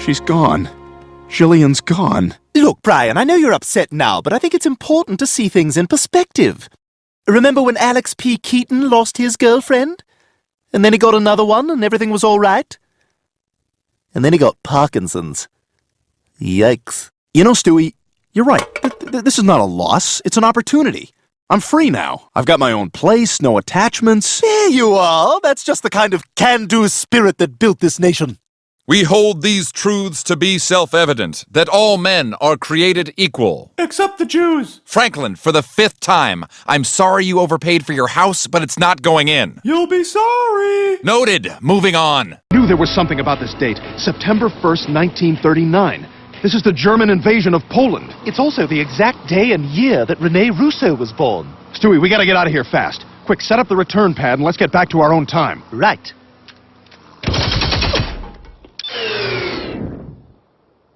She's gone. Jillian's gone. Look, Brian, I know you're upset now, but I think it's important to see things in perspective. Remember when Alex P. Keaton lost his girlfriend? And then he got another one and everything was all right? And then he got Parkinson's. Yikes. You know, Stewie, you're right. This is not a loss. It's an opportunity. I'm free now. I've got my own place, no attachments. There you are. That's just the kind of can-do spirit that built this nation. We hold these truths to be self-evident, that all men are created equal. Except the Jews. Franklin, for the 5th time, I'm sorry you overpaid for your house, but it's not going in. You'll be sorry. Noted. Moving on. Knew there was something about this date. September 1st, 1939. This is the German invasion of Poland. It's also the exact day and year that Rene Rousseau was born. Stewie, we gotta get out of here fast. Quick, set up the return pad and let's get back to our own time. Right.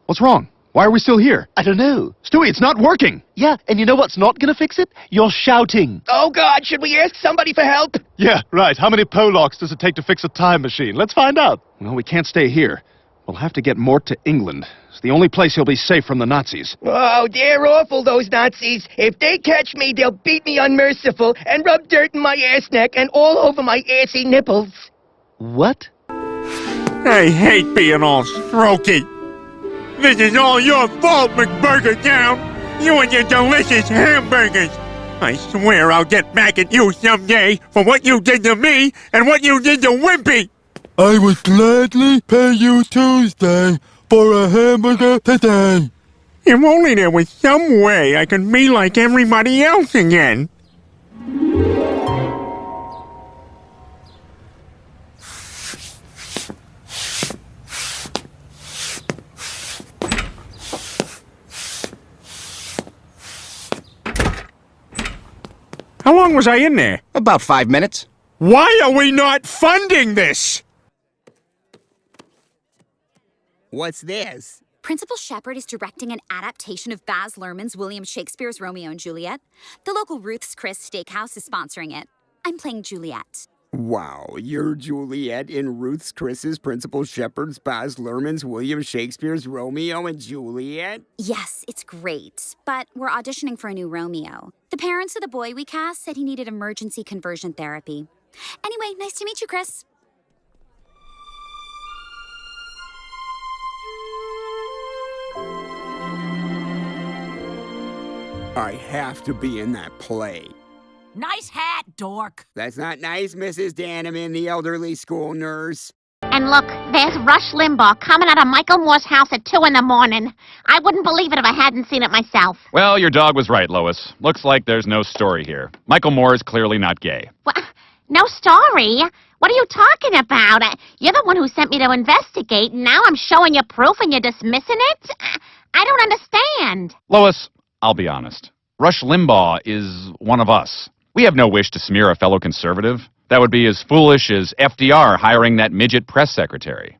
What's wrong? Why are we still here? I don't know. Stewie, it's not working! Yeah, and you know what's not gonna fix it? You're shouting. Oh, God, should we ask somebody for help? Yeah, right. How many Polacks does it take to fix a time machine? Let's find out. Well, we can't stay here. We'll have to get Mort to England. It's the only place he'll be safe from the Nazis. Oh, they're awful, those Nazis. If they catch me, they'll beat me unmerciful and rub dirt in my ass neck and all over my assy nipples. What? I hate being all strokey. This is all your fault, McBurger Town. You and your delicious hamburgers. I swear I'll get back at you someday for what you did to me and what you did to Wimpy. I would gladly pay you Tuesday for a hamburger today. If only there was some way I could be like everybody else again. How long was I in there? About 5 minutes. Why are we not funding this? What's this? Principal Shepard is directing an adaptation of Baz Luhrmann's William Shakespeare's Romeo and Juliet. The local Ruth's Chris Steakhouse is sponsoring it. I'm playing Juliet. Wow, you're Juliet in Ruth's Chris's Principal Shepard's Baz Luhrmann's William Shakespeare's Romeo and Juliet? Yes, it's great, but we're auditioning for a new Romeo. The parents of the boy we cast said he needed emergency conversion therapy. Anyway, nice to meet you, Chris. I have to be in that play. Nice hat, dork. That's not nice, Mrs. Danneman, the elderly school nurse. And look, there's Rush Limbaugh coming out of Michael Moore's house at 2 in the morning. I wouldn't believe it if I hadn't seen it myself. Well, your dog was right, Lois. Looks like there's no story here. Michael Moore is clearly not gay. What? No story? What are you talking about? You're the one who sent me to investigate, and now I'm showing you proof and you're dismissing it? I don't understand. Lois, I'll be honest. Rush Limbaugh is one of us. We have no wish to smear a fellow conservative. That would be as foolish as FDR hiring that midget press secretary.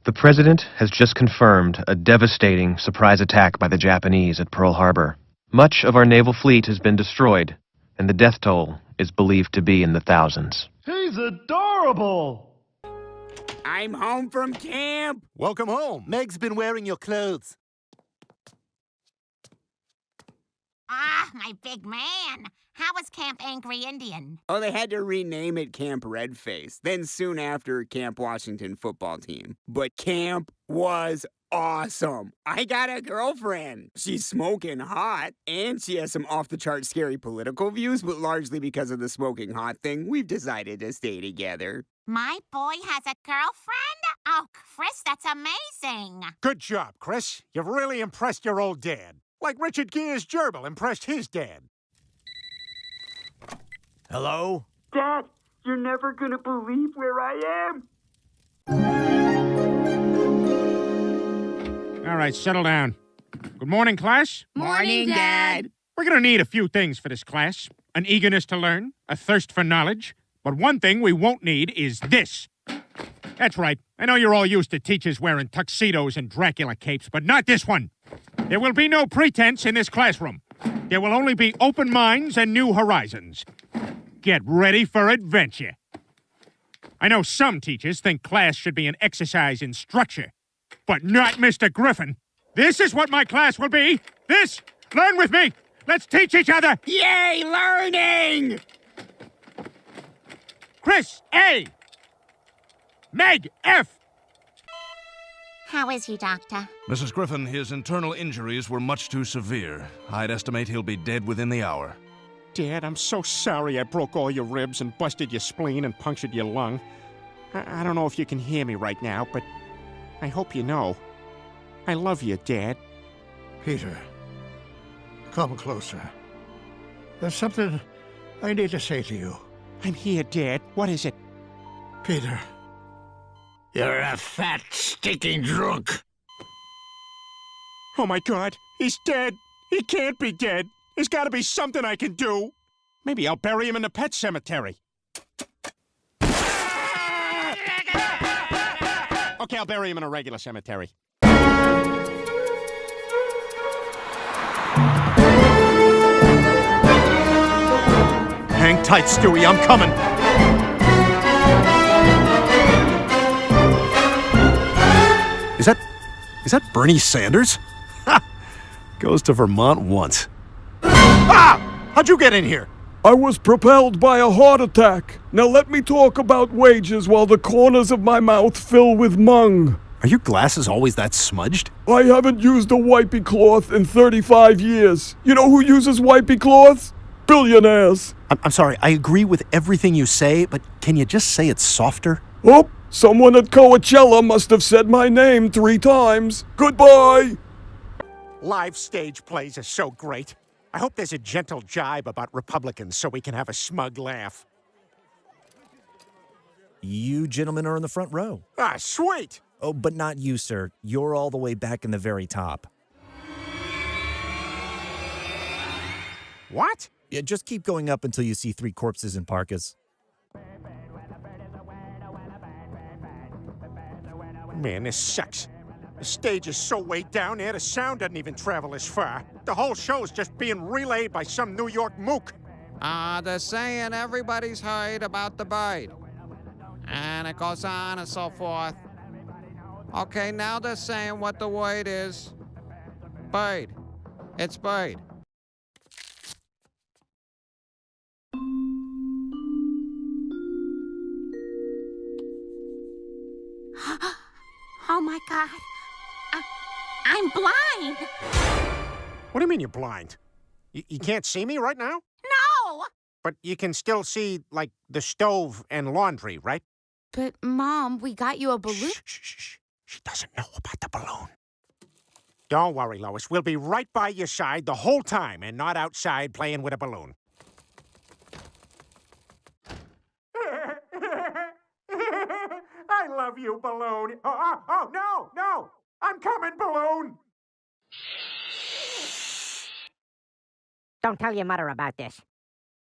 The president has just confirmed a devastating surprise attack by the Japanese at Pearl Harbor. Much of our naval fleet has been destroyed, and the death toll is believed to be in the thousands. He's adorable. I'm home from camp. Welcome home. Meg's been wearing your clothes. Ah, my big man. How was Camp Angry Indian? Oh, they had to rename it Camp Redface. Then soon after, Camp Washington football team. But camp was awesome. I got a girlfriend. She's smoking hot, and she has some off-the-chart scary political views, but largely because of the smoking hot thing, we've decided to stay together. My boy has a girlfriend? Oh, Chris, that's amazing. Good job, Chris. You've really impressed your old dad. Like Richard Gere's gerbil impressed his dad. Hello? Dad, you're never gonna believe where I am. All right, settle down. Good morning, class. Morning, Dad. We're going to need a few things for this class. An eagerness to learn, a thirst for knowledge. But one thing we won't need is this. That's right. I know you're all used to teachers wearing tuxedos and Dracula capes, but not this one. There will be no pretense in this classroom. There will only be open minds and new horizons. Get ready for adventure. I know some teachers think class should be an exercise in structure, but not Mr. Griffin. This is what my class will be. This, learn with me. Let's teach each other. Yay, learning! Chris, A. Meg, F. How is he, Doctor? Mrs. Griffin, his internal injuries were much too severe. I'd estimate he'll be dead within the hour. Dad, I'm so sorry I broke all your ribs and busted your spleen and punctured your lung. I don't know if you can hear me right now, but I hope you know. I love you, Dad. Peter, come closer. There's something I need to say to you. I'm here, Dad. What is it? Peter, you're a fat, stinking drunk. Oh, my God. He's dead. He can't be dead. There's got to be something I can do. Maybe I'll bury him in the pet cemetery. Okay, I'll bury him in a regular cemetery. Hang tight, Stewie. I'm coming. Is that Bernie Sanders? Ha! Goes to Vermont once. Ah! How'd you get in here? I was propelled by a heart attack. Now let me talk about wages while the corners of my mouth fill with mung. Are your glasses always that smudged? I haven't used a wipey cloth in 35 years. You know who uses wipey cloths? Billionaires. I'm sorry, I agree with everything you say, but can you just say it softer? Oh, someone at Coachella must have said my name 3 times. Goodbye. Live stage plays are so great. I hope there's a gentle jibe about Republicans so we can have a smug laugh. You gentlemen are in the front row. Ah, sweet! Oh, but not you, sir. You're all the way back in the very top. What? Yeah, just keep going up until you see 3 corpses in parkas. Man, this sucks. The stage is so way down there, the sound doesn't even travel as far. The whole show's just being relayed by some New York mook. They're saying everybody's heard about the bird. And it goes on and so forth. Okay, now they're saying what the word is. Bird. It's bird. Oh, my God. I'm blind. What do you mean you're blind? You can't see me right now? No! But you can still see, like, the stove and laundry, right? But, Mom, we got you a balloon. Shh. She doesn't know about the balloon. Don't worry, Lois. We'll be right by your side the whole time and not outside playing with a balloon. I love you, balloon. Oh, no! I'm coming, balloon! Don't tell your mother about this.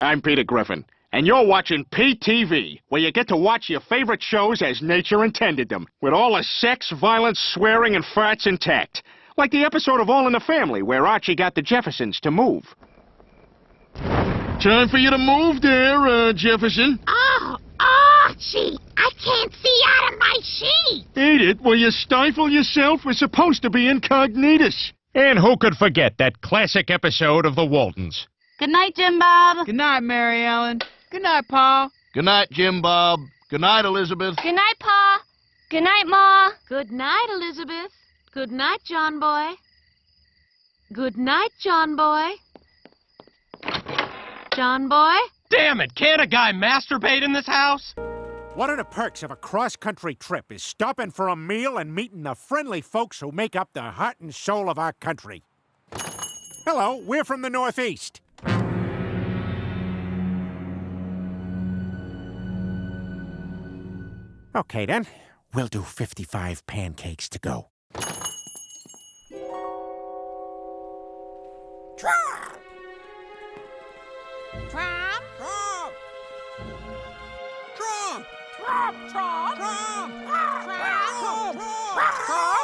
I'm Peter Griffin, and you're watching PTV, where you get to watch your favorite shows as nature intended them, with all the sex, violence, swearing, and farts intact. Like the episode of All in the Family, where Archie got the Jeffersons to move. Time for you to move there, Jefferson. Oh, Archie! I can't see out of my sheet! Eat it. Will you stifle yourself? We're supposed to be incognitus. And who could forget that classic episode of The Waltons? Good night, Jim Bob. Good night, Mary Ellen. Good night, Pa. Good night, Jim Bob. Good night, Elizabeth. Good night, Pa. Good night, Ma. Good night, Elizabeth. Good night, John Boy. Good night, John Boy. John Boy? Damn it! Can't a guy masturbate in this house? One of the perks of a cross-country trip is stopping for a meal and meeting the friendly folks who make up the heart and soul of our country. Hello, we're from the Northeast. Okay, then. We'll do 55 pancakes to go. Trump! Trump! Trump! Trump! Trump! Trump! Trump! Trump! Trump!